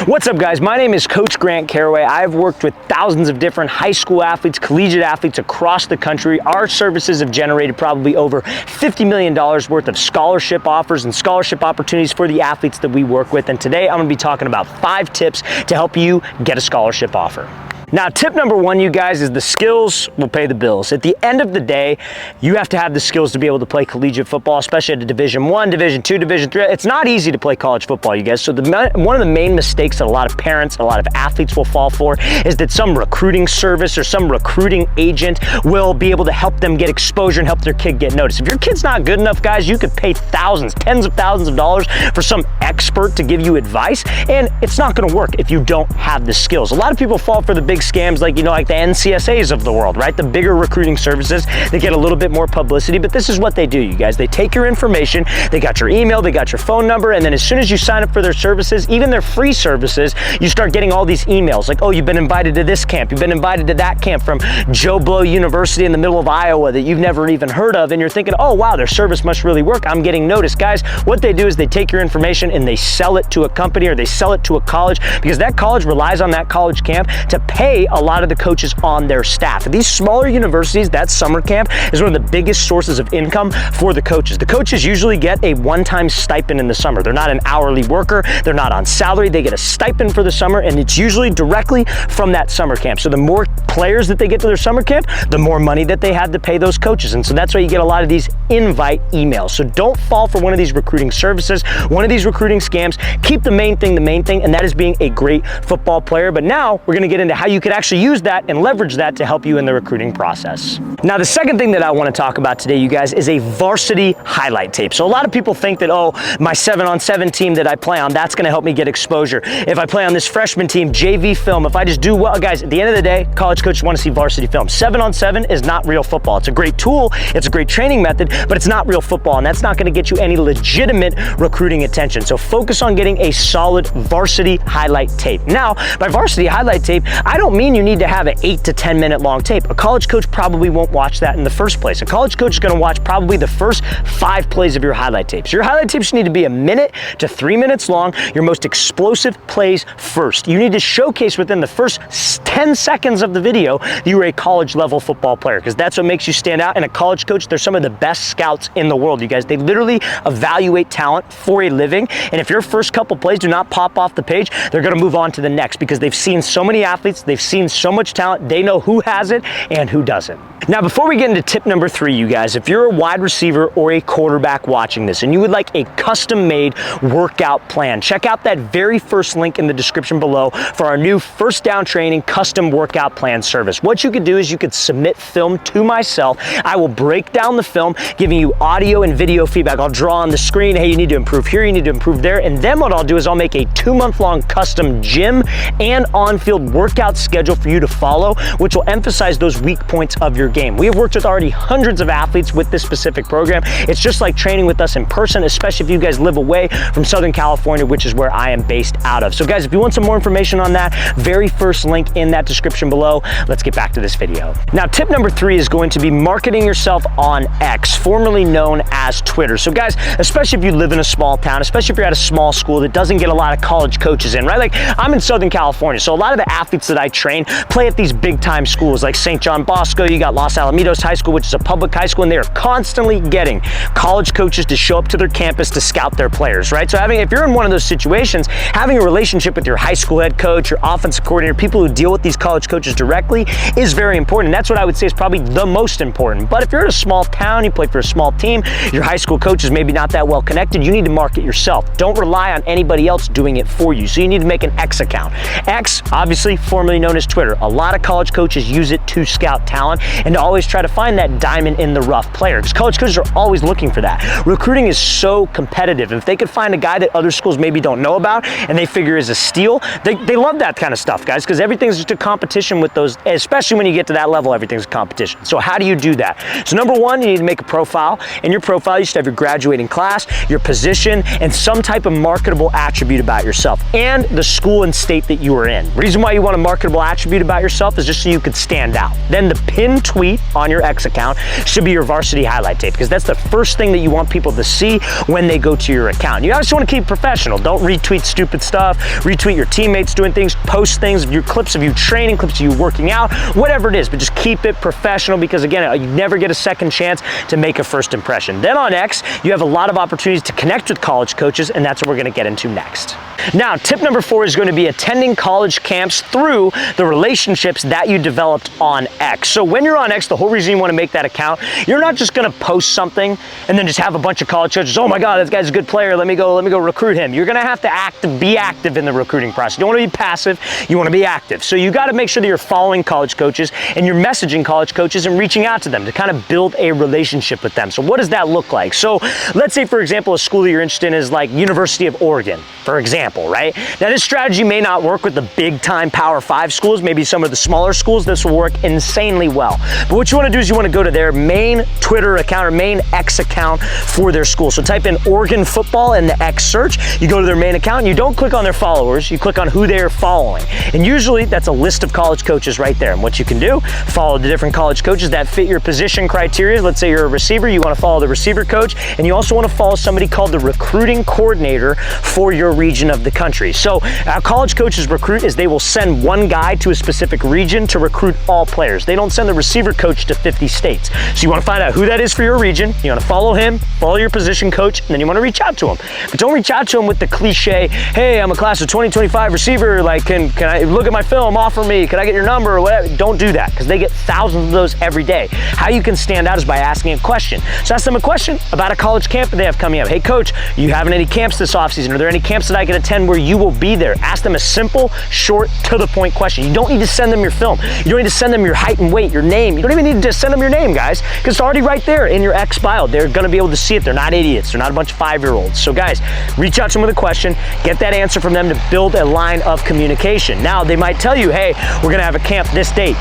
What's up, guys? My name is Coach Grant Caraway. I've worked with thousands of different high school athletes, collegiate athletes across the country. Our services have generated probably over $50 million worth of scholarship offers and scholarship opportunities for the athletes that we work with. And today I'm going to be talking about 5 tips to help you get a scholarship offer. Now, tip number 1, you guys, is the skills will pay the bills. At the end of the day, you have to have the skills to be able to play collegiate football, especially at a Division I, Division II, Division III. It's not easy to play college football, you guys. So one of the main mistakes that a lot of parents, a lot of athletes will fall for is that some recruiting service or some recruiting agent will be able to help them get exposure and help their kid get noticed. If your kid's not good enough, guys, you could pay thousands, tens of thousands of dollars for some expert to give you advice, and it's not going to work if you don't have the skills. A lot of people fall for the big scams like the NCSAs of the world, right? The bigger recruiting services, they get a little bit more publicity, but this is what they do, you guys. They take your information, they got your email, they got your phone number, and then as soon as you sign up for their services, even their free services, you start getting all these emails like, oh, you've been invited to this camp, you've been invited to that camp from Joe Blow University in the middle of Iowa that you've never even heard of, and you're thinking, oh wow, their service must really work, I'm getting noticed. Guys, what they do is they take your information and they sell it to a company or they sell it to a college, because that college relies on that college camp to pay a lot of the coaches on their staff. At these smaller universities, that summer camp is one of the biggest sources of income for the coaches. The coaches usually get a one-time stipend in the summer. They're not an hourly worker, they're not on salary, they get a stipend for the summer, and it's usually directly from that summer camp. So the more players that they get to their summer camp, the more money that they have to pay those coaches. And so that's why you get a lot of these invite emails. So don't fall for one of these recruiting services, one of these recruiting scams. Keep the main thing, and that is being a great football player. But now we're gonna get into how you could actually use that and leverage that to help you in the recruiting process. Now, the second thing that I want to talk about today, you guys, is a varsity highlight tape. So a lot of people think that, oh, my 7-on-7 team that I play on, that's going to help me get exposure. If I play on this freshman team, JV film, if I just do well, guys, at the end of the day, college coaches want to see varsity film. 7-on-7 is not real football. It's a great tool, it's a great training method, but it's not real football, and that's not going to get you any legitimate recruiting attention. So focus on getting a solid varsity highlight tape. Now, by varsity highlight tape, I don't mean you need to have an 8 to 10 minute long tape. A college coach probably won't watch that in the first place. A college coach is going to watch probably the first 5 plays of your highlight tapes. Your highlight tapes need to be 1 minute to 3 minutes long, your most explosive plays first. You need to showcase within the first 10 seconds of the video that you are a college level football player, because that's what makes you stand out. And a college coach, they're some of the best scouts in the world, you guys. They literally evaluate talent for a living, and if your first couple plays do not pop off the page, they're going to move on to the next, because they've seen so many athletes, they've seen so much talent, they know who has it and who doesn't. Now, before we get into tip number 3, you guys, if you're a wide receiver or a quarterback watching this and you would like a custom-made workout plan, check out that very first link in the description below for our new First Down Training custom workout plan service. What you could do is you could submit film to myself. I will break down the film, giving you audio and video feedback. I'll draw on the screen, hey, you need to improve here, you need to improve there, and then what I'll do is I'll make a 2-month-long custom gym and on-field workout schedule for you to follow, which will emphasize those weak points of your game. We have worked with already hundreds of athletes with this specific program. It's just like training with us in person, especially if you guys live away from Southern California, which is where I am based out of. So guys, if you want some more information on that, very first link in that description below. Let's get back to this video. Now, tip number 3 is going to be marketing yourself on X, formerly known as Twitter. So guys, especially if you live in a small town, especially if you're at a small school that doesn't get a lot of college coaches in, right? Like, I'm in Southern California, so a lot of the athletes that I train play at these big time schools like St. John Bosco, you got Los Alamitos High School, which is a public high school, and they are constantly getting college coaches to show up to their campus to scout their players, right? So if you're in one of those situations, having a relationship with your high school head coach, your offensive coordinator, people who deal with these college coaches directly is very important. And that's what I would say is probably the most important. But if you're in a small town, you play for a small team, your high school coach is maybe not that well connected, you need to market yourself. Don't rely on anybody else doing it for you. So you need to make an X account. X, obviously formerly known as Twitter. A lot of college coaches use it to scout talent and to always try to find that diamond in the rough player, because college coaches are always looking for that. Recruiting is so competitive. If they could find a guy that other schools maybe don't know about and they figure is a steal, they love that kind of stuff, guys, because everything's just a competition with those, especially when you get to that level, everything's a competition. So how do you do that? So number 1, you need to make a profile. In your profile, you should have your graduating class, your position, and some type of marketable attribute about yourself, and the school and state that you are in. Reason why you want a marketable attribute about yourself is just so you could stand out. Then the pin tweet tweet on your X account should be your varsity highlight tape, because that's the first thing that you want people to see when they go to your account. You just want to keep professional. Don't retweet stupid stuff, retweet your teammates doing things, post things of your clips of you training, clips of you working out, whatever it is, but just keep it professional, because again, you never get a second chance to make a first impression. Then on X, you have a lot of opportunities to connect with college coaches, and that's what we're going to get into next. Now, tip number 4 is going to be attending college camps through the relationships that you developed on X. So when you're on X, the whole reason you want to make that account, you're not just going to post something and then just have a bunch of college coaches, oh my God, this guy's a good player, let me go recruit him. You're going to have to be active in the recruiting process. You don't want to be passive, you want to be active. So you got to make sure that you're following college coaches and you're messaging college coaches and reaching out to them to kind of build a relationship with them. So what does that look like? So let's say, for example, a school that you're interested in is like University of Oregon, for example, right? Now this strategy may not work with the big time Power 5 schools, maybe some of the smaller schools. This will work insanely well. But what you want to do is you want to go to their main Twitter account or main X account for their school. So type in Oregon football in the X search, you go to their main account, and you don't click on their followers, you click on who they're following. And usually that's a list of college coaches right there. And what you can do, follow the different college coaches that fit your position criteria. Let's say you're a receiver, you want to follow the receiver coach, and you also want to follow somebody called the recruiting coordinator for your region of the country. So how college coaches recruit is they will send one guy to a specific region to recruit all players. They don't send the receiver coach to 50 states. So you want to find out who that is for your region, you want to follow him, follow your position coach, and then you want to reach out to him. But don't reach out to him with the cliche, hey, I'm a class of 2025 receiver, like can I look at my film, offer me, can I get your number or whatever. Don't do that, because they get thousands of those every day. How you can stand out is by asking a question. So ask them a question about a college camp that they have coming up. Hey coach, you having any camps this offseason? Are there any camps that I can attend where you will be there? Ask them a simple, short, to the point question. You don't need to send them your film. You don't need to send them your height and weight, your name. You don't even need to send them your name, guys, because it's already right there in your X bio. They're going to be able to see it. They're not idiots. They're not a bunch of 5-year-olds. So guys, reach out to them with a question, get that answer from them to build a line of communication. Now, they might tell you, hey, we're going to have a camp this date.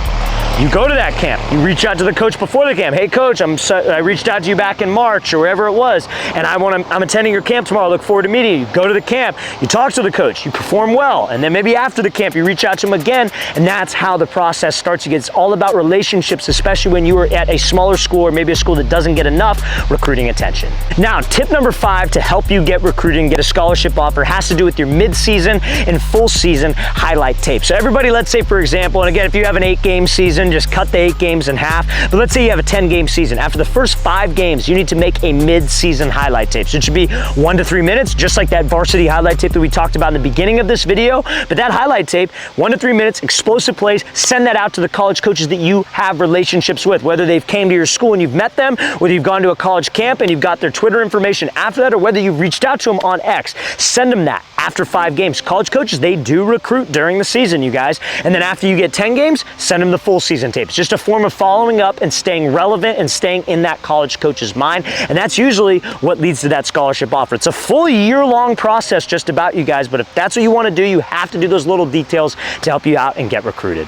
You go to that camp, you reach out to the coach before the camp. Hey coach, I reached out to you back in March or wherever it was, and I'm attending your camp tomorrow. I look forward to meeting you. Go to the camp, you talk to the coach, you perform well, and then maybe after the camp you reach out to him again, and that's how the process starts. It's all about relationships, especially when you are at a smaller school or maybe a school that doesn't get enough recruiting attention. Now, tip number 5 to help you get recruiting, get a scholarship offer, has to do with your mid-season and full season highlight tape. So everybody, let's say for example, and again, if you have an 8-game season, just cut the 8 games in half. But let's say you have a 10-game season. After the first 5 games, you need to make a mid-season highlight tape. So it should be 1 to 3 minutes, just like that varsity highlight tape that we talked about in the beginning of this video. But that highlight tape, 1 to 3 minutes, explosive plays, send that out to the college coaches that you have relationships with, whether they've came to your school and you've met them, whether you've gone to a college camp and you've got their Twitter information after that, or whether you've reached out to them on X. Send them that after 5 games. College coaches, they do recruit during the season, you guys. And then after you get 10 games, send them the full season tape. It's just a form of following up and staying relevant and staying in that college coach's mind. And that's usually what leads to that scholarship offer. It's a full year-long process just about, you guys, but if that's what you want to do, you have to do those little details to help you out and get recruited.